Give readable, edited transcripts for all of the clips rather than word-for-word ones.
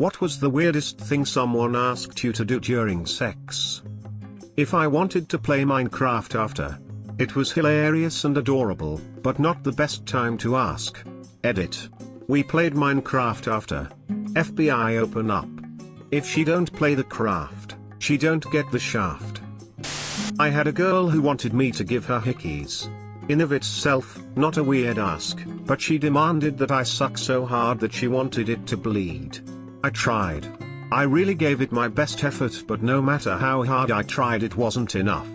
What was the weirdest thing someone asked you to do during sex? If I wanted to play Minecraft after. It was hilarious and adorable, but not the best time to ask. Edit. We played Minecraft after. FBI open up. If she don't play the craft, she don't get the shaft. I had a girl who wanted me to give her hickeys. In of itself, not a weird ask, but she demanded that I suck so hard that she wanted it to bleed. I tried. I really gave it my best effort, but no matter how hard I tried, it wasn't enough.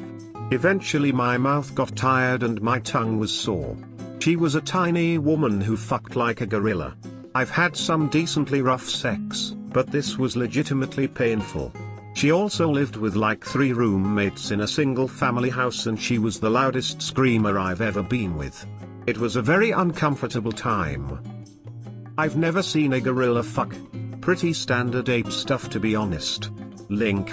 Eventually my mouth got tired and my tongue was sore. She was a tiny woman who fucked like a gorilla. I've had some decently rough sex, but this was legitimately painful. She also lived with like 3 roommates in a single family house, and she was the loudest screamer I've ever been with. It was a very uncomfortable time. I've never seen a gorilla fuck. Pretty standard ape stuff, to be honest. Link.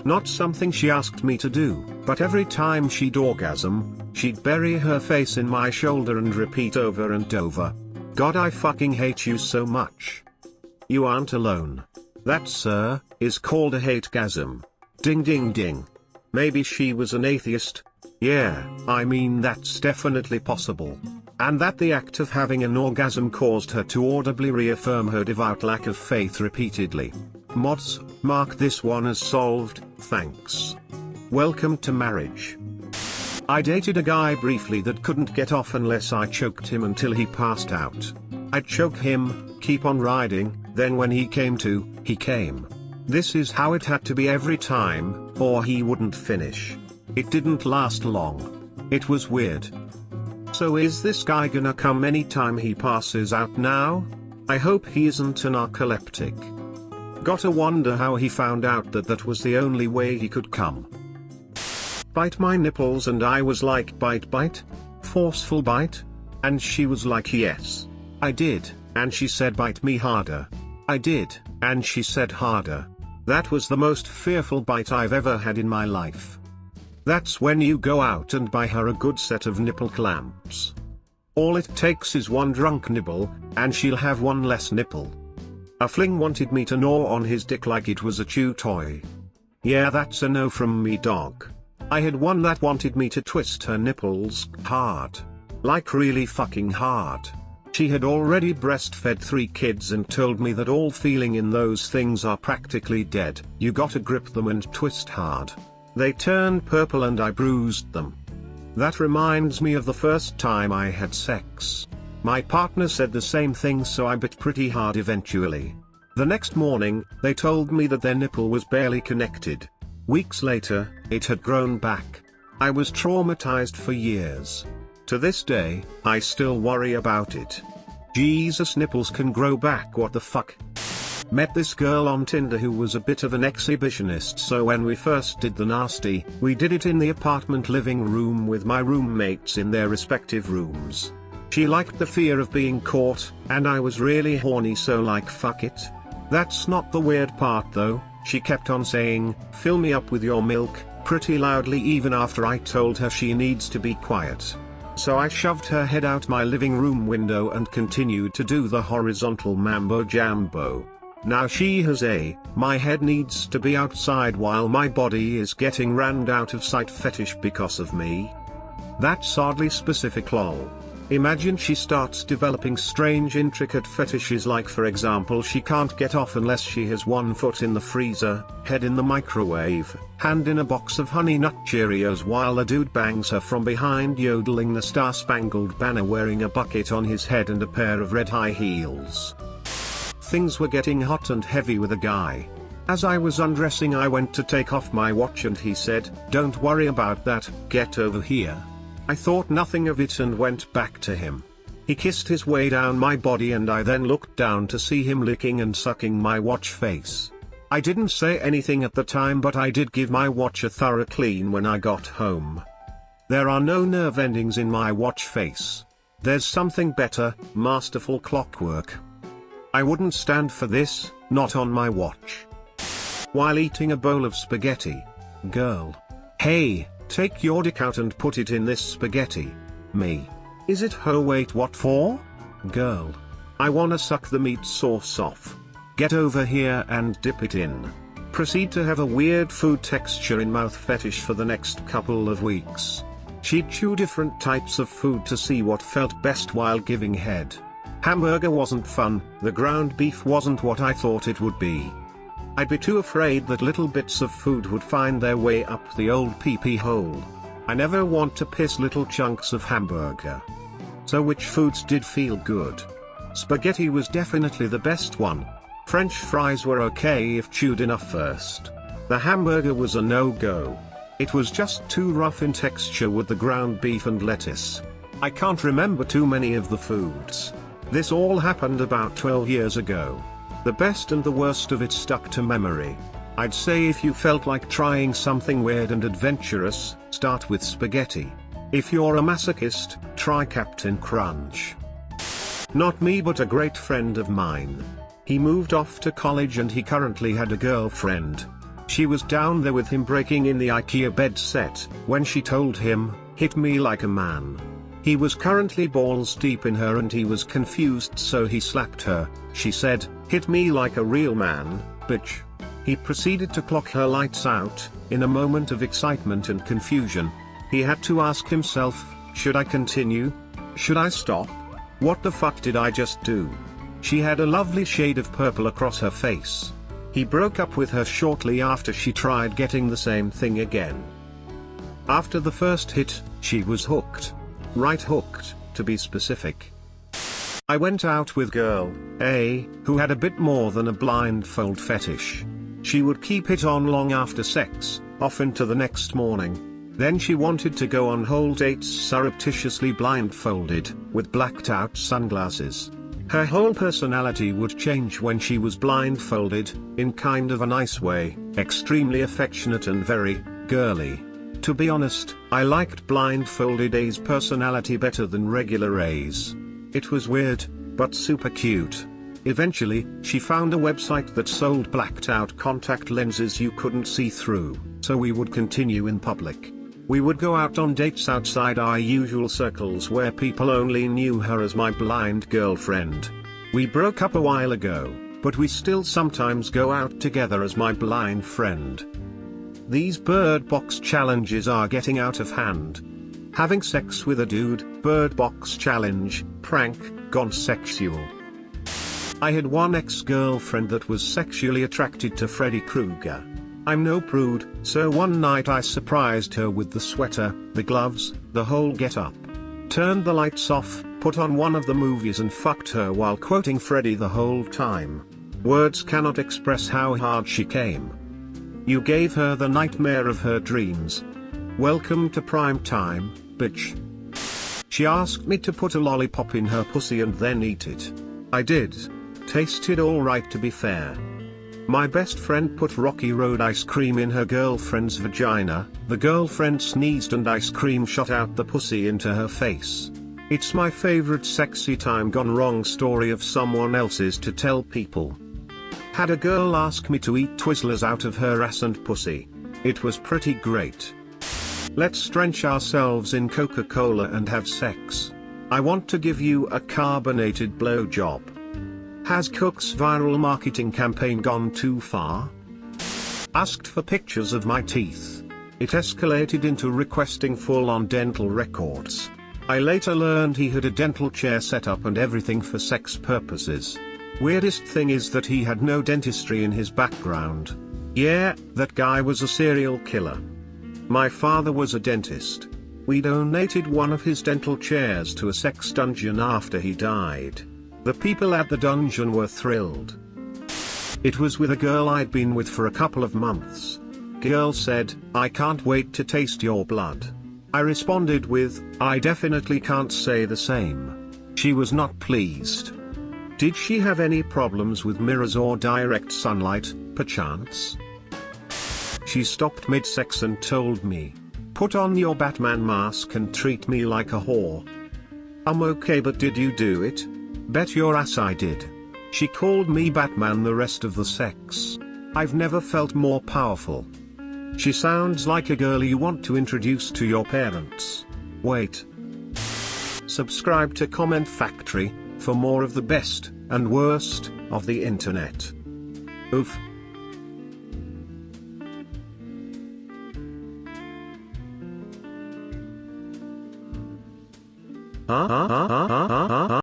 Not something she asked me to do, but every time she'd orgasm, she'd bury her face in my shoulder and repeat over and over, "God, I fucking hate you so much." You aren't alone. That, sir, is called a hategasm. Ding ding ding. Maybe she was an atheist. Yeah, I mean that's definitely possible. And that the act of having an orgasm caused her to audibly reaffirm her devout lack of faith repeatedly. Mods, mark this one as solved, thanks. Welcome to marriage. I dated a guy briefly that couldn't get off unless I choked him until he passed out. I'd choke him, keep on riding, then when he came to, he came. This is how it had to be every time, or he wouldn't finish. It didn't last long. It was weird. So is this guy gonna come anytime he passes out now? I hope he isn't a narcoleptic. Gotta wonder how he found out that that was the only way he could come. Bite my nipples, and I was like, bite bite? Forceful bite? And she was like, yes. I did, and she said, bite me harder. I did, and she said, harder. That was the most fearful bite I've ever had in my life. That's when you go out and buy her a good set of nipple clamps. All it takes is one drunk nibble, and she'll have one less nipple. A fling wanted me to gnaw on his dick like it was a chew toy. Yeah, that's a no from me, dog. I had one that wanted me to twist her nipples hard. Like really fucking hard. She had already breastfed 3 kids and told me that all feeling in those things are practically dead. You gotta grip them and twist hard. They turned purple and I bruised them. That reminds me of the first time I had sex. My partner said the same thing, so I bit pretty hard eventually. The next morning, they told me that their nipple was barely connected. Weeks later, it had grown back. I was traumatized for years. To this day, I still worry about it. Jesus, nipples can grow back, what the fuck? Met this girl on Tinder who was a bit of an exhibitionist, so when we first did the nasty, we did it in the apartment living room with my roommates in their respective rooms. She liked the fear of being caught, and I was really horny, so like fuck it. That's not the weird part though. She kept on saying, "Fill me up with your milk," pretty loudly even after I told her she needs to be quiet. So I shoved her head out my living room window and continued to do the horizontal mambo jambo. Now she has a, "my head needs to be outside while my body is getting rammed out of sight" fetish because of me. That's oddly specific, lol. Imagine she starts developing strange intricate fetishes, like for example she can't get off unless she has one foot in the freezer, head in the microwave, hand in a box of Honey Nut Cheerios while a dude bangs her from behind yodeling the Star Spangled Banner wearing a bucket on his head and a pair of red high heels. Things were getting hot and heavy with a guy. As I was undressing I went to take off my watch and he said, "Don't worry about that, get over here." I thought nothing of it and went back to him. He kissed his way down my body and I then looked down to see him licking and sucking my watch face. I didn't say anything at the time, but I did give my watch a thorough clean when I got home. There are no nerve endings in my watch face. There's something better, masterful clockwork. I wouldn't stand for this, not on my watch. While eating a bowl of spaghetti. Girl. Hey, take your dick out and put it in this spaghetti. Me. Is it ho, wait, what for? Girl. I wanna suck the meat sauce off. Get over here and dip it in. Proceed to have a weird food texture in mouth fetish for the next couple of weeks. She'd chew different types of food to see what felt best while giving head. Hamburger wasn't fun, the ground beef wasn't what I thought it would be. I'd be too afraid that little bits of food would find their way up the old pee-pee hole. I never want to piss little chunks of hamburger. So which foods did feel good? Spaghetti was definitely the best one. French fries were okay if chewed enough first. The hamburger was a no-go. It was just too rough in texture with the ground beef and lettuce. I can't remember too many of the foods. This all happened about 12 years ago. The best and the worst of it stuck to memory. I'd say if you felt like trying something weird and adventurous, start with spaghetti. If you're a masochist, try Captain Crunch. Not me, but a great friend of mine. He moved off to college and he currently had a girlfriend. She was down there with him breaking in the IKEA bed set, when she told him, "Hit me like a man." He was currently balls deep in her and he was confused, so he slapped her. She said, "Hit me like a real man, bitch." He proceeded to clock her lights out. In a moment of excitement and confusion, he had to ask himself, should I continue? Should I stop? What the fuck did I just do? She had a lovely shade of purple across her face. He broke up with her shortly after she tried getting the same thing again. After the first hit, she was hooked. Right hooked, to be specific. I went out with girl A, who had a bit more than a blindfold fetish. She would keep it on long after sex, often to the next morning. Then she wanted to go on whole dates surreptitiously blindfolded, with blacked out sunglasses. Her whole personality would change when she was blindfolded, in kind of a nice way, extremely affectionate and very girly. To be honest, I liked blindfolded A's personality better than regular A's. It was weird, but super cute. Eventually, she found a website that sold blacked out contact lenses you couldn't see through, so we would continue in public. We would go out on dates outside our usual circles where people only knew her as my blind girlfriend. We broke up a while ago, but we still sometimes go out together as my blind friend. These bird box challenges are getting out of hand. Having sex with a dude, bird box challenge, prank, gone sexual. I had one ex-girlfriend that was sexually attracted to Freddy Krueger. I'm no prude, so one night I surprised her with the sweater, the gloves, the whole get-up. Turned the lights off, put on one of the movies and fucked her while quoting Freddy the whole time. Words cannot express how hard she came. You gave her the nightmare of her dreams. Welcome to prime time, bitch. She asked me to put a lollipop in her pussy and then eat it. I did. Tasted alright, to be fair. My best friend put Rocky Road ice cream in her girlfriend's vagina, the girlfriend sneezed and ice cream shot out the pussy into her face. It's my favorite sexy time gone wrong story of someone else's to tell people. Had a girl ask me to eat Twizzlers out of her ass and pussy. It was pretty great. Let's drench ourselves in Coca-Cola and have sex. I want to give you a carbonated blowjob. Has Cook's viral marketing campaign gone too far? Asked for pictures of my teeth. It escalated into requesting full-on dental records. I later learned he had a dental chair set up and everything for sex purposes. Weirdest thing is that he had no dentistry in his background. Yeah, that guy was a serial killer. My father was a dentist. We donated one of his dental chairs to a sex dungeon after he died. The people at the dungeon were thrilled. It was with a girl I'd been with for a couple of months. Girl said, "I can't wait to taste your blood." I responded with, "I definitely can't say the same." She was not pleased. Did she have any problems with mirrors or direct sunlight, perchance? She stopped mid-sex and told me, "Put on your Batman mask and treat me like a whore." I'm okay, but did you do it? Bet your ass I did. She called me Batman the rest of the sex. I've never felt more powerful. She sounds like a girl you want to introduce to your parents. Wait. Subscribe to Comment Factory for more of the best and worst of the internet. Oof.